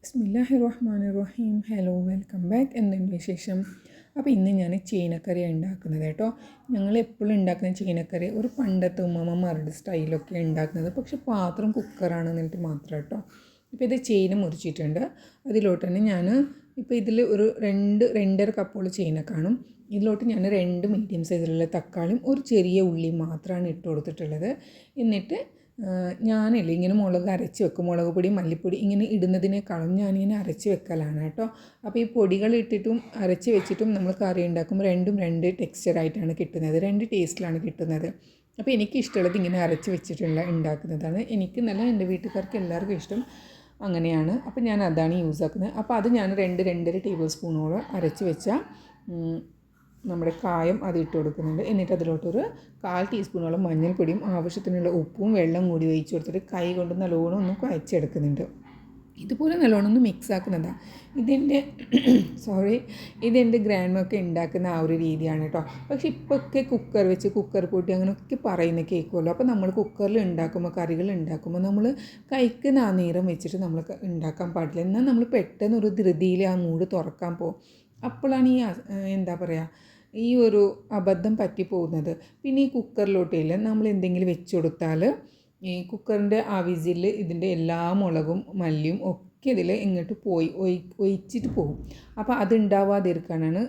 ബിസ്മില്ലാഹിർ റഹ്മാനിർ റഹീം. Hello, welcome back. എന്തുണ്ട് വിശേഷം? അപ്പോൾ ഇന്ന് ഞാൻ ചീനക്കറി ഉണ്ടാക്കുന്നത് കേട്ടോ. ഞങ്ങൾ എപ്പോഴും ഉണ്ടാക്കുന്ന ചീനക്കറി ഒരു പണ്ടത്തെ ഉമ്മമാരുടെ സ്റ്റൈലൊക്കെ ഉണ്ടാക്കുന്നത്, പക്ഷെ പാത്രം കുക്കറാണ് എന്നിട്ട് മാത്രം കേട്ടോ. ഇപ്പോൾ ഇത് ചീന മുറിച്ചിട്ടുണ്ട്. അതിലോട്ട് തന്നെ ഞാൻ ഇപ്പോൾ ഇതിൽ ഒരു രണ്ടര കപ്പോളം ചീന കാണും. ഇതിലോട്ട് ഞാൻ 2 മീഡിയം സൈസിലുള്ള തക്കാളിയും ഒരു ചെറിയ ഉള്ളി മാത്രമാണ് ഇട്ട് കൊടുത്തിട്ടുള്ളത്. എന്നിട്ട് ഞാനില്ല ഇങ്ങനെ മുളക് അരച്ച് വെക്കും. മുളക് പൊടി, മല്ലിപ്പൊടി ഇങ്ങനെ ഇടുന്നതിനേക്കാളും ഞാനിങ്ങനെ അരച്ച് വെക്കലാണ് കേട്ടോ. അപ്പോൾ ഈ പൊടികൾ ഇട്ടിട്ടും അരച്ച് വെച്ചിട്ടും നമ്മൾ കറി ഉണ്ടാക്കുമ്പോൾ രണ്ടും രണ്ട് ടെക്സ്ചറായിട്ടാണ് കിട്ടുന്നത്, 2 ടേസ്റ്റിലാണ് കിട്ടുന്നത്. അപ്പോൾ എനിക്കിഷ്ടമുള്ളത് ഇങ്ങനെ അരച്ച് വെച്ചിട്ടുള്ള ഉണ്ടാക്കുന്നതാണ്. എനിക്ക് നല്ല എൻ്റെ വീട്ടുകാർക്ക് എല്ലാവർക്കും ഇഷ്ടം അങ്ങനെയാണ്. അപ്പോൾ ഞാൻ അതാണ് യൂസ് ആക്കുന്നത്. അപ്പോൾ അത് ഞാൻ 2-2.5 ടേബിൾ സ്പൂണോളം അരച്ച് വെച്ച നമ്മുടെ കായം അത് ഇട്ട് കൊടുക്കുന്നുണ്ട്. എന്നിട്ട് അതിലോട്ടൊരു 1/4 ടീസ്പൂണോളം മഞ്ഞൾപ്പൊടിയും ആവശ്യത്തിനുള്ള ഉപ്പും വെള്ളം കൂടി ഒഴിച്ച് കൊടുത്തിട്ട് കൈ കൊണ്ട് നല്ലോണം ഒന്ന് കുഴച്ചെടുക്കുന്നുണ്ട്. ഇതുപോലെ നല്ലോണം ഒന്ന് മിക്സ് ആക്കുന്നതാണ്. ഇതെൻ്റെ ഗ്രാൻഡ്മൊക്കെ ഉണ്ടാക്കുന്ന ആ ഒരു രീതിയാണ് കേട്ടോ. പക്ഷേ ഇപ്പോഴൊക്കെ കുക്കർ വെച്ച് കുക്കർ പൊട്ടി അങ്ങനെയൊക്കെ പറയുന്ന കേൾക്കുമല്ലോ. അപ്പോൾ നമ്മൾ കുക്കറിൽ ഉണ്ടാക്കുമ്പോൾ കറികൾ ഉണ്ടാക്കുമ്പോൾ നമ്മൾ കഴിക്കുന്ന ആ നേരം വെച്ചിട്ട് നമ്മൾ ഉണ്ടാക്കാൻ പാടില്ല. എന്നാൽ നമ്മൾ പെട്ടെന്ന് ഒരു ധൃതിയിൽ ആ മൂട് തുറക്കാൻ പോകും. അപ്പോഴാണ് എന്താ പറയുക, ഈ ഒരു അബദ്ധം പറ്റിപ്പോകുന്നത്. പിന്നെ ഈ കുക്കറിലോട്ടില്ല നമ്മൾ എന്തെങ്കിലും വെച്ച് കൊടുത്താൽ ഈ കുക്കറിൻ്റെ ആ വിസിൽ ഇതിൻ്റെ എല്ലാ മുളകും മല്ലിയും ഒക്കെ ഇതിൽ ഇങ്ങോട്ട് ഒഴിച്ചിട്ട് പോകും. അപ്പോൾ അതുണ്ടാവാതിരിക്കാനാണ്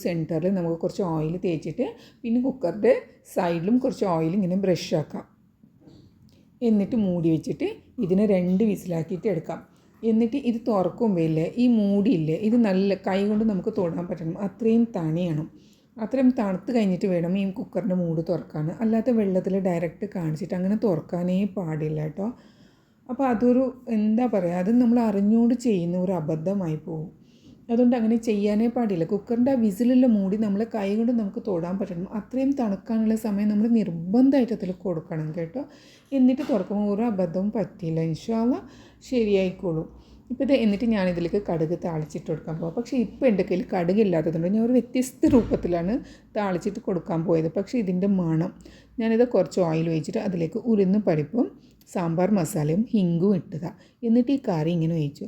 സെൻറ്ററിൽ നമുക്ക് കുറച്ച് ഓയിൽ തേച്ചിട്ട് പിന്നെ കുക്കറിൻ്റെ സൈഡിലും കുറച്ച് ഓയിൽ ഇങ്ങനെ ബ്രഷ് ആക്കാം. എന്നിട്ട് മൂടി വെച്ചിട്ട് ഇതിനെ 2 വിസിലാക്കിയിട്ട് എടുക്കാം. എന്നിട്ട് ഇത് തുറക്കുമ്പോൾ ഇല്ലേ, ഈ മൂടിയില്ലേ, ഇത് നല്ല കൈ കൊണ്ട് നമുക്ക് തൊടാൻ പറ്റണം, അത്രയും തണിയണം. അത്രയും തണുത്ത് കഴിഞ്ഞിട്ട് വേണം ഈ കുക്കറിൻ്റെ മൂട് തുറക്കാൻ. അല്ലാത്ത വെള്ളത്തിൽ ഡയറക്റ്റ് കാണിച്ചിട്ട് അങ്ങനെ തുറക്കാനേ പാടില്ല കേട്ടോ. അപ്പോൾ അതൊരു എന്താ പറയുക, അത് നമ്മൾ അറിഞ്ഞുകൊണ്ട് ചെയ്യുന്ന ഒരു അബദ്ധമായി പോകും. അതുകൊണ്ട് അങ്ങനെ ചെയ്യാനേ പാടില്ല. കുക്കറിൻ്റെ ആ വിസിലുള്ള മൂടി നമ്മൾ കൈ കൊണ്ട് നമുക്ക് തൊടാൻ പറ്റണം. അത്രയും തണുക്കാനുള്ള സമയം നമ്മൾ നിർബന്ധമായിട്ട് അതിൽ കൊടുക്കണം കേട്ടോ. എന്നിട്ട് തുറക്കുമ്പോൾ ഒരു അബദ്ധവും പറ്റില്ല. ഇൻഷാ അല്ലാഹ് ശരിയായിക്കോളും. എന്നിട്ട് ഞാനിതിലേക്ക് കടുക് താളിച്ചിട്ട് കൊടുക്കാൻ പോകാം. പക്ഷേ ഇപ്പോൾ എൻ്റെ കയ്യിൽ കടുകില്ലാത്തതുകൊണ്ട് ഞാൻ ഒരു വ്യത്യസ്ത രൂപത്തിലാണ് താളിച്ചിട്ട് കൊടുക്കാൻ പോയത്. പക്ഷേ ഇതിൻ്റെ മണം, ഞാനിത് കുറച്ച് ഓയിൽ ഒഴിച്ചിട്ട് അതിലേക്ക് ഉഴുന്ന് പരിപ്പും സാമ്പാർ മസാലയും ഹിങ്കും ഇട്ടതാ. എന്നിട്ട് ഈ കറി ഇങ്ങനെ ഒഴിച്ചു.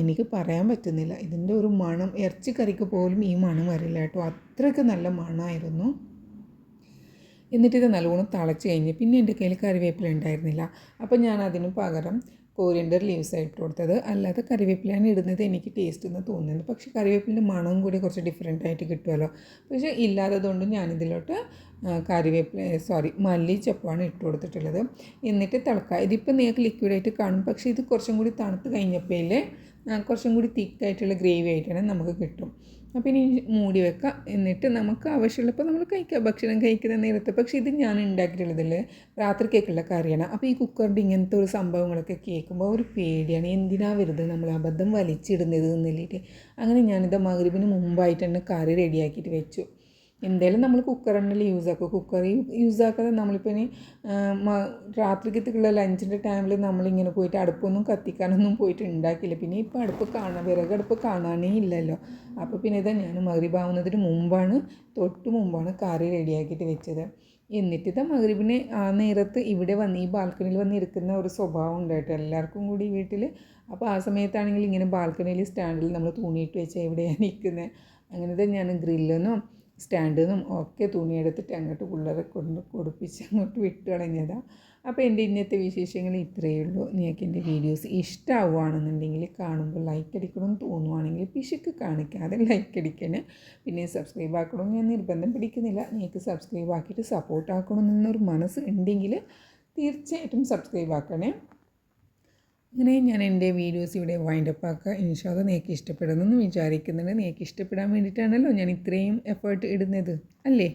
എനിക്ക് പറയാൻ പറ്റുന്നില്ല, ഇതിൻ്റെ ഒരു മണം ഇറച്ചി കറിക്ക് പോലും ഈ മണം വരില്ല കേട്ടോ. അത്രയ്ക്ക് നല്ല മണമായിരുന്നു. എന്നിട്ടിത് നല്ലോണം തിളച്ച് കഴിഞ്ഞ് പിന്നെ എൻ്റെ കയ്യിൽ കറിവേപ്പില ഉണ്ടായിരുന്നില്ല. അപ്പോൾ ഞാൻ അതിന് പകരം കോരിയൻഡർ ലീവ്സ് ഇട്ട് കൊടുത്തത്. അല്ലാതെ കറിവേപ്പിലാണ് ഇടുന്നത് എനിക്ക് ടേസ്റ്റ് എന്ന് തോന്നുന്നത്. പക്ഷേ കറിവേപ്പിലിൻ്റെ മണവും കൂടി കുറച്ച് ഡിഫറെൻ്റ് ആയിട്ട് കിട്ടുമല്ലോ. പക്ഷേ ഇല്ലാത്തതുകൊണ്ട് ഞാനിതിലോട്ട് മല്ലിച്ചപ്പാണ് ഇട്ട് കൊടുത്തിട്ടുള്ളത്. എന്നിട്ട് തിളക്കുക. ഇതിപ്പോൾ നിങ്ങൾക്ക് ലിക്വിഡായിട്ട് കാണും, പക്ഷേ ഇത് കുറച്ചും കൂടി തണുത്ത് കഴിഞ്ഞപ്പോൾ കുറച്ചും കൂടി തിക്കായിട്ടുള്ള ഗ്രേവി ആയിട്ടാണ് നമുക്ക് കിട്ടും. അപ്പോൾ ഇനി മൂടി വെക്കാം. എന്നിട്ട് നമുക്ക് ആവശ്യമുള്ളപ്പോൾ നമ്മൾ കഴിക്കാം, ഭക്ഷണം കഴിക്കുന്ന നേരത്തെ. പക്ഷേ ഇത് ഞാൻ ഉണ്ടാക്കിയിട്ടുള്ളതിൽ രാത്രിക്കേക്കുള്ള കറിയാണ്. അപ്പോൾ ഈ കുക്കറിൻ്റെ ഇങ്ങനത്തെ ഒരു സംഭവങ്ങളൊക്കെ കേൾക്കുമ്പോൾ ഒരു പേടിയാണ്, എന്തിനാ വെറുതെ നമ്മൾ അബദ്ധം വലിച്ചിടുന്നത് എന്നില്ലിട്ട്. അങ്ങനെ ഞാനിത് മഗ്‌രിബിന് മുമ്പായിട്ട് തന്നെ കറി റെഡിയാക്കിയിട്ട് വെച്ചു. എന്തായാലും നമ്മൾ കുക്കർ തന്നെയല്ലേ യൂസ് ആക്കും. കുക്കർ യൂസ് ആക്കാതെ നമ്മളിപ്പോൾ ഇനി രാത്രിക്കത്തേക്കുള്ള ലഞ്ചിൻ്റെ ടൈമിൽ നമ്മളിങ്ങനെ പോയിട്ട് അടുപ്പൊന്നും കത്തിക്കാനൊന്നും പോയിട്ട് ഉണ്ടാക്കില്ല. പിന്നെ ഇപ്പോൾ വിറകടുപ്പ് കാണാനേ ഇല്ലല്ലോ. അപ്പോൾ പിന്നെ ഞാൻ മഗ്‌രിബാവുന്നതിന് തൊട്ട് മുമ്പാണ് കറി റെഡിയാക്കിയിട്ട് വെച്ചത്. എന്നിട്ടിത് മഗ്‌രിബിന് ആ നേരത്ത് ഇവിടെ വന്ന് ഈ ബാൽക്കണിയിൽ വന്ന് ഇരിക്കുന്ന ഒരു സ്വഭാവം ഉണ്ട് കേട്ടോ എല്ലാവർക്കും കൂടി വീട്ടിൽ. അപ്പോൾ ആ സമയത്താണെങ്കിൽ ഇങ്ങനെ ബാൽക്കണിയിൽ സ്റ്റാൻഡിൽ നമ്മൾ തുണിയിട്ട് വെച്ചാൽ എവിടെയാണ് നിൽക്കുന്നത്. അങ്ങനത്തെ ഞാൻ ഗ്രില്ലെന്നും സ്റ്റാൻഡിൽ നിന്നും ഒക്കെ തുണിയെടുത്തിട്ട് അങ്ങോട്ട് പിള്ളേരെ കൊണ്ട് കൊടുപ്പിച്ച് അങ്ങോട്ട് വിട്ട് കളഞ്ഞതാണ്. അപ്പോൾ എൻ്റെ ഇന്നത്തെ വിശേഷങ്ങൾ ഇത്രയേ ഉള്ളൂ. നിങ്ങൾക്ക് എൻ്റെ വീഡിയോസ് ഇഷ്ടമാവുകയാണെന്നുണ്ടെങ്കിൽ കാണുമ്പോൾ ലൈക്ക് അടിക്കണമെന്ന് തോന്നുവാണെങ്കിൽ പിശുക്ക് കാണിക്കാതെ ലൈക്ക് അടിക്കണേ. പിന്നെ സബ്സ്ക്രൈബ് ആക്കണമെന്ന് ഞാൻ നിർബന്ധം പിടിക്കുന്നില്ല. നിങ്ങൾക്ക് സബ്സ്ക്രൈബ് ആക്കിയിട്ട് സപ്പോർട്ട് ആക്കണമെന്നൊരു മനസ്സ് ഉണ്ടെങ്കിൽ തീർച്ചയായിട്ടും സബ്സ്ക്രൈബ് ആക്കണേ. അങ്ങനെ ഞാൻ എൻ്റെ വീഡിയോസ് ഇവിടെ വൈൻഡപ്പ് ആക്കുക. ഇൻഷാ അല്ലാഹ് നിങ്ങൾക്ക് ഇഷ്ടപ്പെടുമെന്ന് വിചാരിക്കുന്നുണ്ട്. നിങ്ങൾക്ക് ഇഷ്ടപ്പെടാൻ വേണ്ടിയിട്ടാണല്ലോ ഞാൻ ഇത്രയും എഫേർട്ട് ഇടുന്നത്, അല്ലേ?